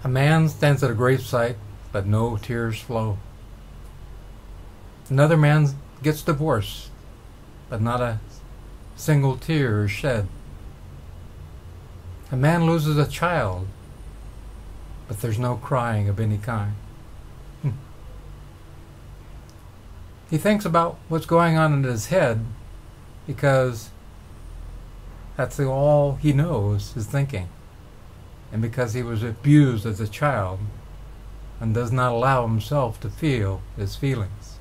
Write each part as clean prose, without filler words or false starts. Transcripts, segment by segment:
A man stands at a gravesite, but no tears flow. Another man gets divorced, but not a single tear is shed. A man loses a child, but there's no crying of any kind. He thinks about what's going on in his head because that's all he knows is thinking. And because he was abused as a child and does not allow himself to feel his feelings.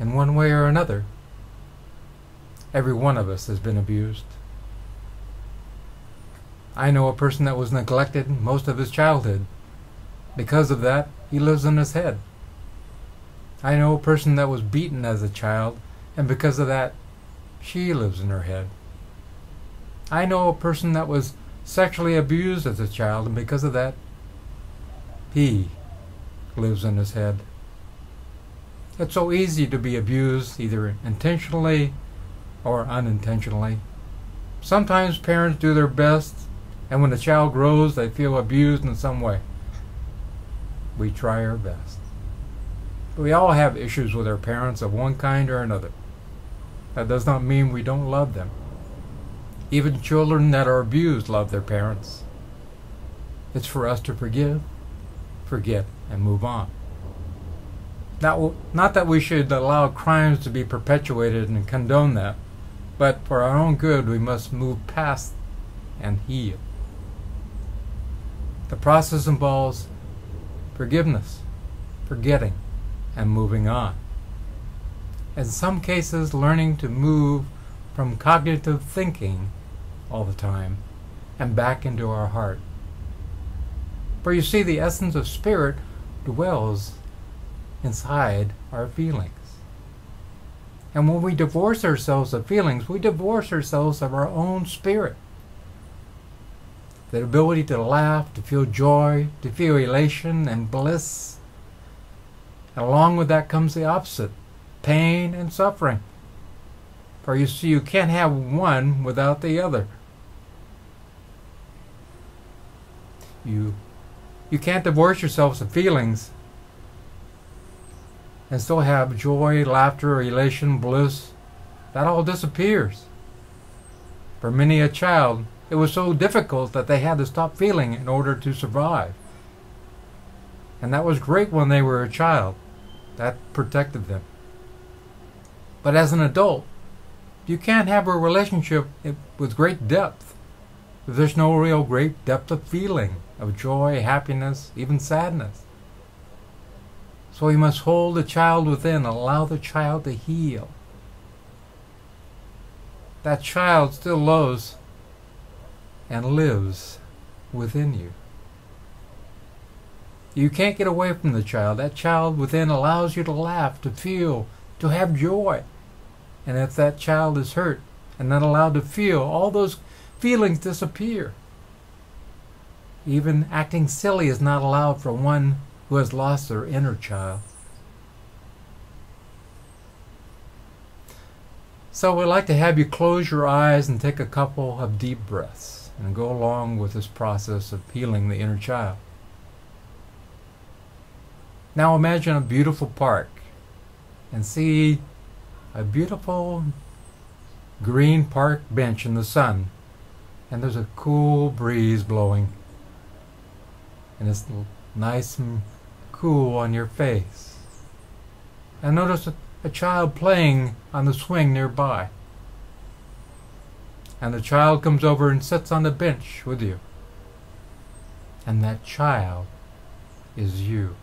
In one way or another, every one of us has been abused. I know a person that was neglected most of his childhood. Because of that, he lives in his head. I know a person that was beaten as a child, and because of that, she lives in her head. I know a person that was sexually abused as a child, and because of that, he lives in his head. It's so easy to be abused, either intentionally or unintentionally. Sometimes parents do their best, and when the child grows, they feel abused in some way. We try our best. We all have issues with our parents of one kind or another. That does not mean we don't love them. Even children that are abused love their parents. It's for us to forgive, forget, and move on. Not that we should allow crimes to be perpetuated and condone that, but for our own good we must move past and heal. The process involves forgiveness, forgetting, and moving on. In some cases, learning to move from cognitive thinking all the time and back into our heart. For you see, the essence of spirit dwells inside our feelings. And when we divorce ourselves of feelings, we divorce ourselves of our own spirit. The ability to laugh, to feel joy, to feel elation and bliss. And along with that comes the opposite, pain and suffering. For you see, you can't have one without the other. You can't divorce yourselves of feelings and still have joy, laughter, elation, bliss. That all disappears. For many a child, it was so difficult that they had to stop feeling in order to survive. And that was great when they were a child. That protected them. But as an adult, you can't have a relationship with great depth if there's no real great depth of feeling, of joy, happiness, even sadness. So you must hold the child within and allow the child to heal. That child still loves and lives within you. You can't get away from the child. That child within allows you to laugh, to feel, to have joy. And if that child is hurt and not allowed to feel, all those feelings disappear. Even acting silly is not allowed for one who has lost their inner child. So we'd like to have you close your eyes and take a couple of deep breaths and go along with this process of healing the inner child. Now imagine a beautiful park and see a beautiful green park bench in the sun, and there's a cool breeze blowing, and it's nice and cool on your face. And notice a child playing on the swing nearby, and the child comes over and sits on the bench with you, and that child is you.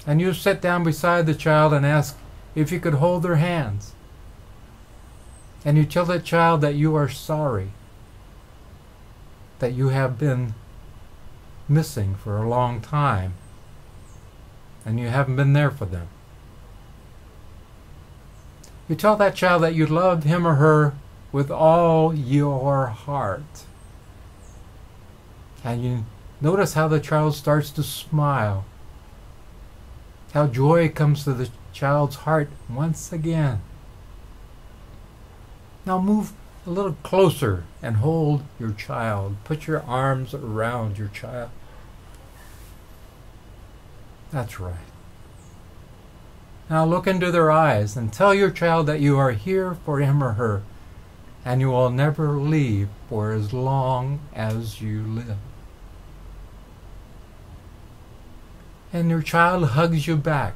And you sit down beside the child and ask if you could hold their hands. And you tell that child that you are sorry, that you have been missing for a long time, and you haven't been there for them. You tell that child that you love him or her with all your heart. And you notice how the child starts to smile, how joy comes to the child's heart once again. Now move a little closer and hold your child. Put your arms around your child. That's right. Now look into their eyes and tell your child that you are here for him or her, and you will never leave for as long as you live. And your child hugs you back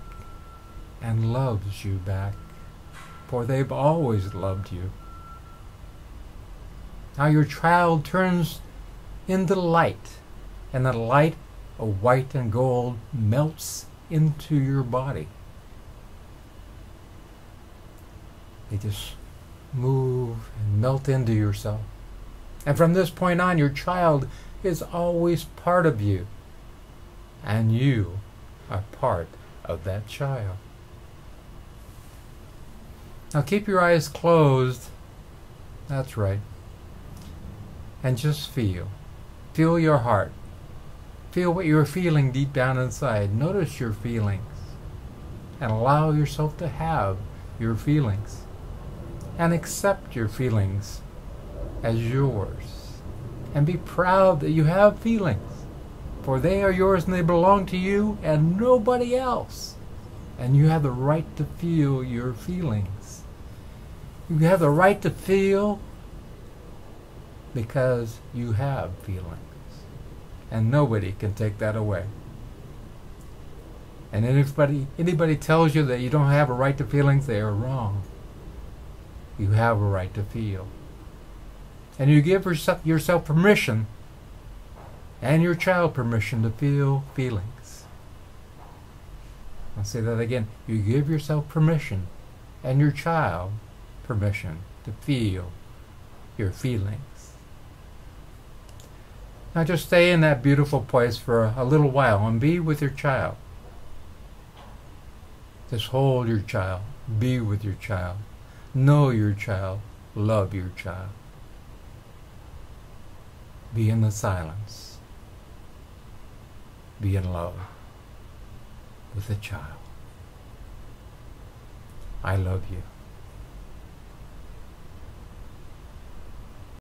and loves you back, for they've always loved you. Now your child turns into light, and the light of white and gold melts into your body. They just move and melt into yourself. And from this point on, your child is always part of you, and you are part of that child. Now keep your eyes closed. That's right. And just feel. Feel your heart. Feel what you're feeling deep down inside. Notice your feelings. And allow yourself to have your feelings. And accept your feelings as yours. And be proud that you have feelings. For they are yours and they belong to you and nobody else. And you have the right to feel your feelings. You have the right to feel because you have feelings. And nobody can take that away. And anybody tells you that you don't have a right to feelings, they are wrong. You have a right to feel. And you give yourself permission and your child permission to feel feelings. I'll say that again. You give yourself permission and your child permission to feel your feelings. Now just stay in that beautiful place for a little while and be with your child. Just hold your child. Be with your child. Know your child. Love your child. Be in the silence. Be in love with the child. I love you.